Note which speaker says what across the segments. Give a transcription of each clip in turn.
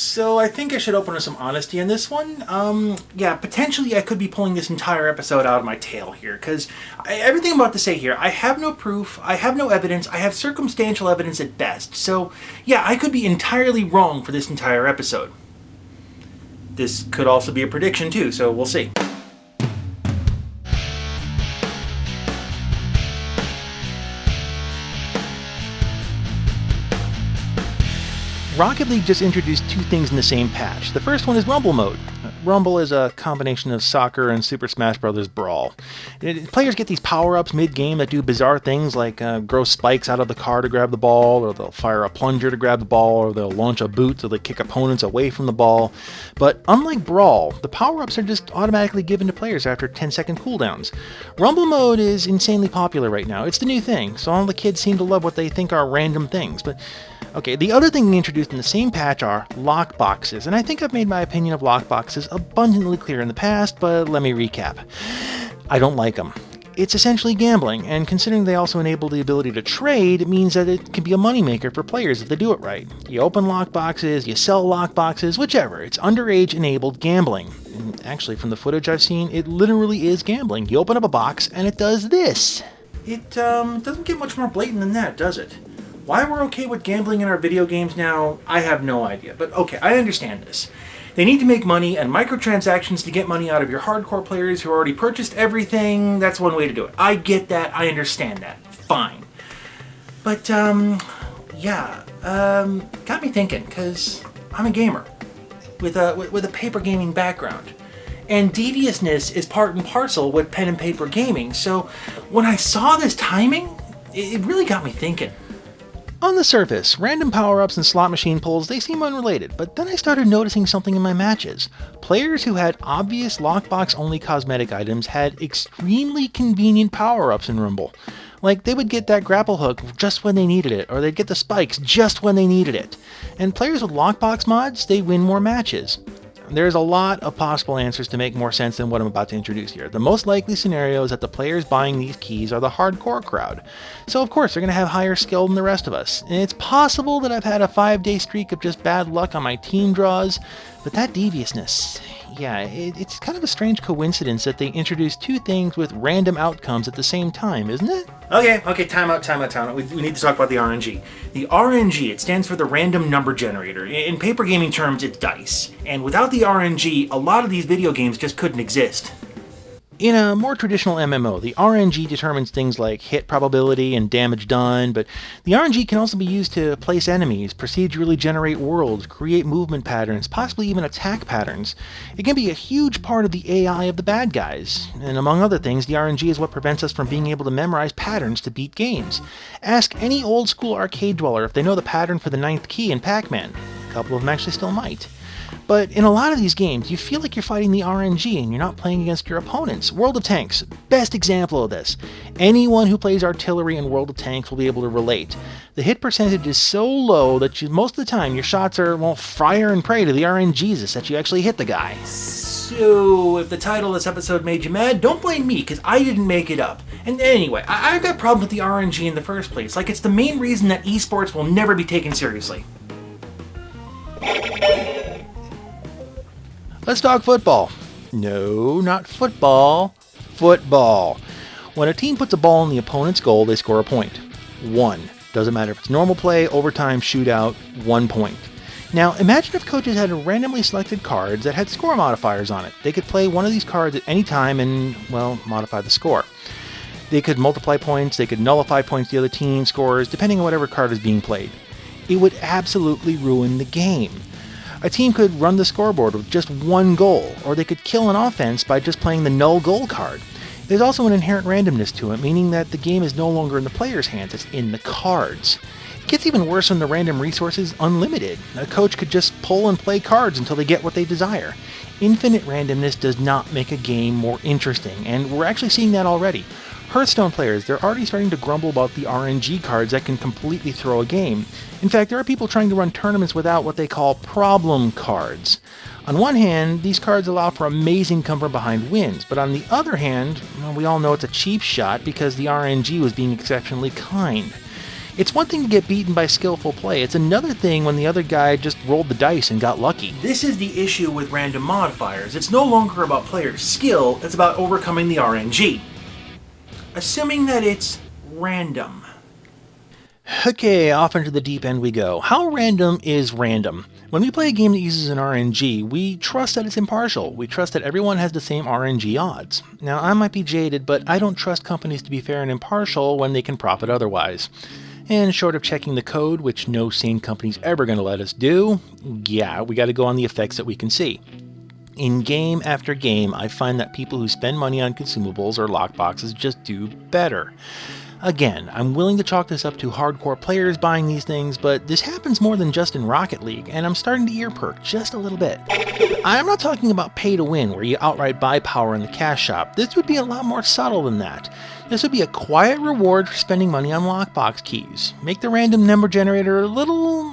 Speaker 1: So I think I should open with some honesty on this one. Yeah, potentially I could be pulling this entire episode out of my tail here, because everything I'm about to say here, I have no proof, I have no evidence, I have circumstantial evidence at best. So yeah, I could be entirely wrong for this entire episode. This could also be a prediction too, so we'll see. Rocket League just introduced two things in the same patch. The first one is Rumble Mode. Rumble is a combination of soccer and Super Smash Bros. Brawl. Players get these power-ups mid-game that do bizarre things like grow spikes out of the car to grab the ball, or they'll fire a plunger to grab the ball, or they'll launch a boot so they kick opponents away from the ball. But unlike Brawl, the power-ups are just automatically given to players after 10-second cooldowns. Rumble Mode is insanely popular right now. It's the new thing, so all the kids seem to love what they think are random things. But okay, the other thing they introduced in the same patch are lockboxes, and I think I've made my opinion of lockboxes abundantly clear in the past, but let me recap. I don't like them. It's essentially gambling, and considering they also enable the ability to trade, it means that it can be a moneymaker for players if they do it right. You open lockboxes, you sell lockboxes, whichever. It's underage-enabled gambling. And actually, from the footage I've seen, it literally is gambling. You open up a box, and it does this. It doesn't get much more blatant than that, does it? Why we're okay with gambling in our video games now, I have no idea. But okay, I understand this. They need to make money, and microtransactions to get money out of your hardcore players who already purchased everything, that's one way to do it. I get that, I understand that. Fine. But, yeah, got me thinking, because I'm a gamer with a paper gaming background. And deviousness is part and parcel with pen and paper gaming, so when I saw this timing, it really got me thinking. On the surface, random power-ups and slot machine pulls, they seem unrelated, but then I started noticing something in my matches. Players who had obvious lockbox-only cosmetic items had extremely convenient power-ups in Rumble. Like, they would get that grapple hook just when they needed it, or they'd get the spikes just when they needed it. And players with lockbox mods, they win more matches. There's a lot of possible answers to make more sense than what I'm about to introduce here. The most likely scenario is that the players buying these keys are the hardcore crowd. So of course they're going to have higher skill than the rest of us. And it's possible that I've had a 5-day streak of just bad luck on my team draws, but that deviousness, yeah, it's kind of a strange coincidence that they introduced two things with random outcomes at the same time, isn't it? Okay, time out. We need to talk about the RNG. The RNG, it stands for the Random Number Generator. In paper gaming terms, it's dice. And without the RNG, a lot of these video games just couldn't exist. In a more traditional MMO, the RNG determines things like hit probability and damage done, but the RNG can also be used to place enemies, procedurally generate worlds, create movement patterns, possibly even attack patterns. It can be a huge part of the AI of the bad guys, and among other things, the RNG is what prevents us from being able to memorize patterns to beat games. Ask any old school arcade dweller if they know the pattern for the 9th key in Pac-Man. A couple of them actually still might. But in a lot of these games, you feel like you're fighting the RNG and you're not playing against your opponents. World of Tanks, best example of this. Anyone who plays artillery in World of Tanks will be able to relate. The hit percentage is so low that most of the time your shots are, well, fire and pray to the RNGezus that you actually hit the guy. So, if the title of this episode made you mad, don't blame me, because I didn't make it up. And anyway, I've got problems with the RNG in the first place. Like, it's the main reason that esports will never be taken seriously. Let's talk football. No, not football. Football. When a team puts a ball in the opponent's goal, they score a point. 1. Doesn't matter if it's normal play, overtime, shootout, 1 point. Now, imagine if coaches had randomly selected cards that had score modifiers on it. They could play one of these cards at any time and, well, modify the score. They could multiply points, they could nullify points the other team scores, depending on whatever card is being played. It would absolutely ruin the game. A team could run the scoreboard with just one goal, or they could kill an offense by just playing the null goal card. There's also an inherent randomness to it, meaning that the game is no longer in the player's hands, it's in the cards. It gets even worse when the random resource is unlimited. A coach could just pull and play cards until they get what they desire. Infinite randomness does not make a game more interesting, and we're actually seeing that already. Hearthstone players, they're already starting to grumble about the RNG cards that can completely throw a game. In fact, there are people trying to run tournaments without what they call problem cards. On one hand, these cards allow for amazing cover behind wins, but on the other hand, well, we all know it's a cheap shot because the RNG was being exceptionally kind. It's one thing to get beaten by skillful play, it's another thing when the other guy just rolled the dice and got lucky.
Speaker 2: This is the issue with random modifiers. It's no longer about player skill, it's about overcoming the RNG. Assuming that it's random.
Speaker 1: Okay, off into the deep end we go. How random is random? When we play a game that uses an RNG, we trust that it's impartial. We trust that everyone has the same RNG odds. Now, I might be jaded, but I don't trust companies to be fair and impartial when they can profit otherwise. And short of checking the code, which no sane company's ever going to let us do, yeah, we got to go on the effects that we can see. In game after game, I find that people who spend money on consumables or lockboxes just do better. Again, I'm willing to chalk this up to hardcore players buying these things, but this happens more than just in Rocket League, and I'm starting to ear perk just a little bit. I'm not talking about pay to win, where you outright buy power in the cash shop. This would be a lot more subtle than that. This would be a quiet reward for spending money on lockbox keys. Make the random number generator a little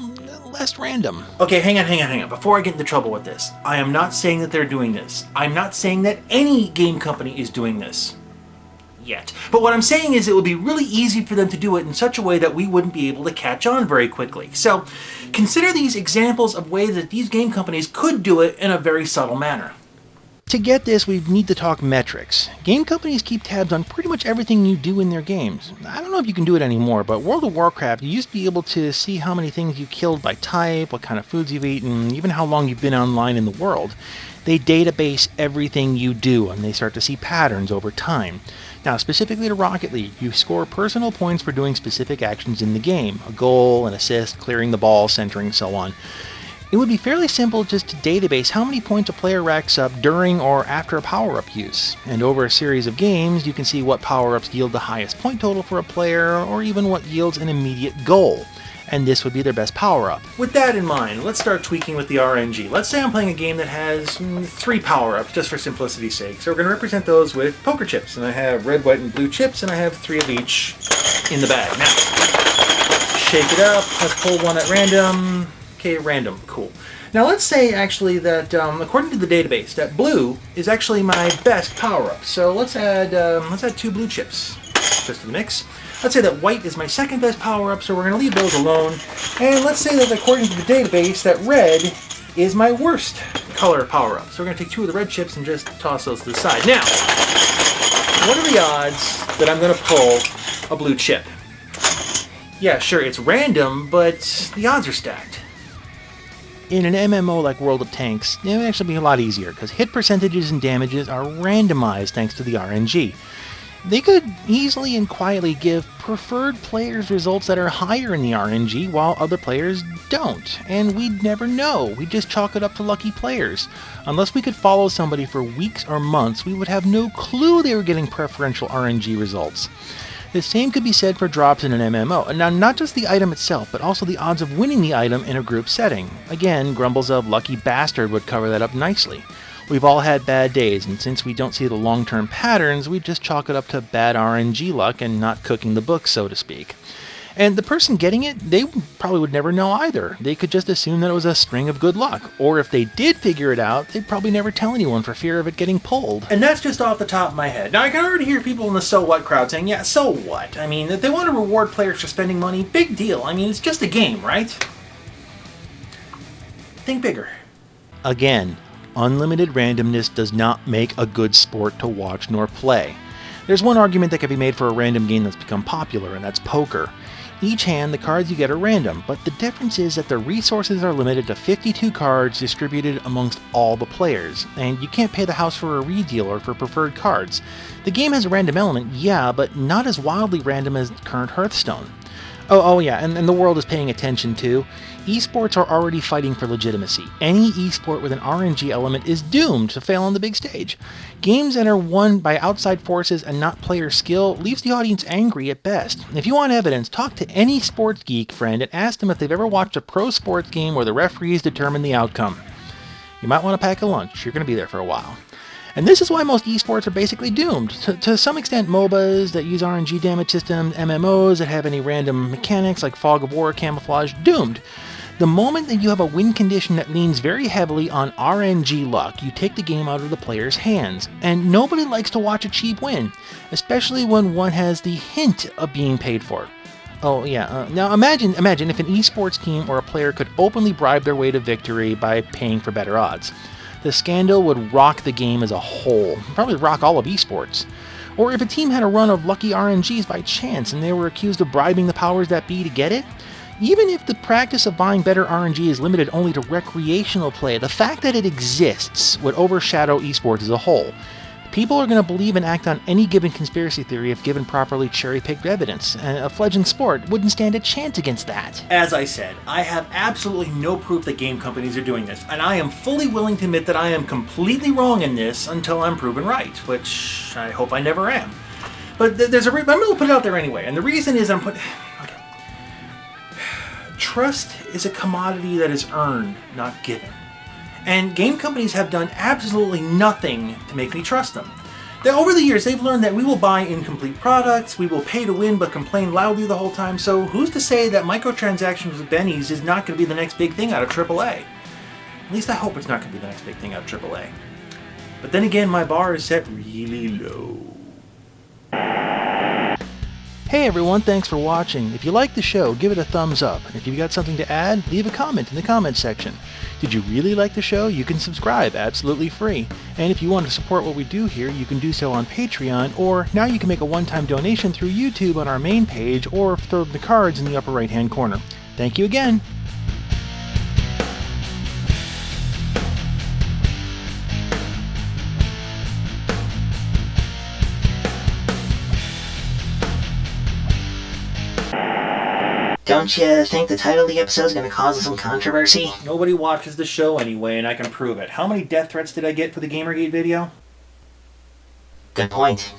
Speaker 1: less random.
Speaker 2: Okay, hang on. Before I get into trouble with this, I am not saying that they're doing this. I'm not saying that any game company is doing this. Yet. But what I'm saying is it would be really easy for them to do it in such a way that we wouldn't be able to catch on very quickly. So consider these examples of ways that these game companies could do it in a very subtle manner.
Speaker 1: To get this, we need to talk metrics. Game companies keep tabs on pretty much everything you do in their games. I don't know if you can do it anymore, but World of Warcraft, you used to be able to see how many things you killed by type, what kind of foods you've eaten, even how long you've been online in the world. They database everything you do, and they start to see patterns over time. Now, specifically to Rocket League, you score personal points for doing specific actions in the game, a goal, an assist, clearing the ball, centering, so on. It would be fairly simple just to database how many points a player racks up during or after a power-up use, and over a series of games, you can see what power-ups yield the highest point total for a player, or even what yields an immediate goal. And this would be their best power-up.
Speaker 2: With that in mind, let's start tweaking with the RNG. Let's say I'm playing a game that has 3 power-ups, just for simplicity's sake. So we're going to represent those with poker chips. And I have red, white, and blue chips, and I have 3 of each in the bag. Now, shake it up. Let's pull one at random. Okay, random. Cool. Now let's say actually that, according to the database, that blue is actually my best power-up. So let's add 2 blue chips just to the mix. Let's say that white is my second best power-up, so we're going to leave those alone. And let's say that according to the database, that red is my worst color power-up. So we're going to take 2 of the red chips and just toss those to the side. Now, what are the odds that I'm going to pull a blue chip? Yeah, sure, it's random, but the odds are stacked.
Speaker 1: In an MMO like World of Tanks, it would actually be a lot easier, because hit percentages and damages are randomized thanks to the RNG. They could easily and quietly give preferred players results that are higher in the RNG while other players don't, and we'd never know. We'd just chalk it up to lucky players. Unless we could follow somebody for weeks or months, we would have no clue they were getting preferential RNG results. The same could be said for drops in an MMO. Now, not just the item itself, but also the odds of winning the item in a group setting. Again, grumbles of lucky bastard would cover that up nicely. We've all had bad days, and since we don't see the long-term patterns, we just chalk it up to bad RNG luck and not cooking the books, so to speak. And the person getting it, they probably would never know either. They could just assume that it was a string of good luck. Or if they did figure it out, they'd probably never tell anyone for fear of it getting pulled.
Speaker 2: And that's just off the top of my head. Now, I can already hear people in the so what crowd saying, yeah, so what? I mean, if they want to reward players for spending money, big deal. I mean, it's just a game, right? Think bigger.
Speaker 1: Again, unlimited randomness does not make a good sport to watch nor play. There's one argument that can be made for a random game that's become popular, and that's poker. Each hand, the cards you get are random, but the difference is that the resources are limited to 52 cards distributed amongst all the players, and you can't pay the house for a redeal or for preferred cards. The game has a random element, yeah, but not as wildly random as current Hearthstone. Oh yeah, and the world is paying attention too. Esports are already fighting for legitimacy. Any esport with an RNG element is doomed to fail on the big stage. Games that are won by outside forces and not player skill leaves the audience angry at best. If you want evidence, talk to any sports geek friend and ask them if they've ever watched a pro sports game where the referees determine the outcome. You might want to pack a lunch. You're going to be there for a while. And this is why most esports are basically doomed. To some extent, MOBAs that use RNG damage systems, MMOs that have any random mechanics like fog of war, camouflage, doomed. The moment that you have a win condition that leans very heavily on RNG luck, you take the game out of the player's hands. And nobody likes to watch a cheap win, especially when one has the hint of being paid for. Oh, yeah. Now imagine if an esports team or a player could openly bribe their way to victory by paying for better odds. The scandal would rock the game as a whole, probably rock all of esports. Or if a team had a run of lucky RNGs by chance and they were accused of bribing the powers that be to get it. Even if the practice of buying better RNG is limited only to recreational play, the fact that it exists would overshadow esports as a whole. People are going to believe and act on any given conspiracy theory if given properly cherry-picked evidence, and a fledgling sport wouldn't stand a chance against that.
Speaker 2: As I said, I have absolutely no proof that game companies are doing this, and I am fully willing to admit that I am completely wrong in this until I'm proven right, which I hope I never am. But there's I'm going to put it out there anyway, and the reason is okay. Trust is a commodity that is earned, not given. And game companies have done absolutely nothing to make me trust them. Over the years, they've learned that we will buy incomplete products, we will pay to win but complain loudly the whole time, so who's to say that microtransactions with Bennies is not going to be the next big thing out of AAA? At least I hope it's not going to be the next big thing out of AAA. But then again, my bar is set really low.
Speaker 1: Hey everyone, thanks for watching. If you liked the show, give it a thumbs up. And if you've got something to add, leave a comment in the comments section. Did you really like the show? You can subscribe absolutely free. And if you want to support what we do here, you can do so on Patreon, or now you can make a one-time donation through YouTube on our main page, or throw the cards in the upper right-hand corner. Thank you again.
Speaker 3: Don't you think the title of the episode is going to cause some controversy?
Speaker 2: Nobody watches the show anyway, and I can prove it. How many death threats did I get for the Gamergate video?
Speaker 3: Good point.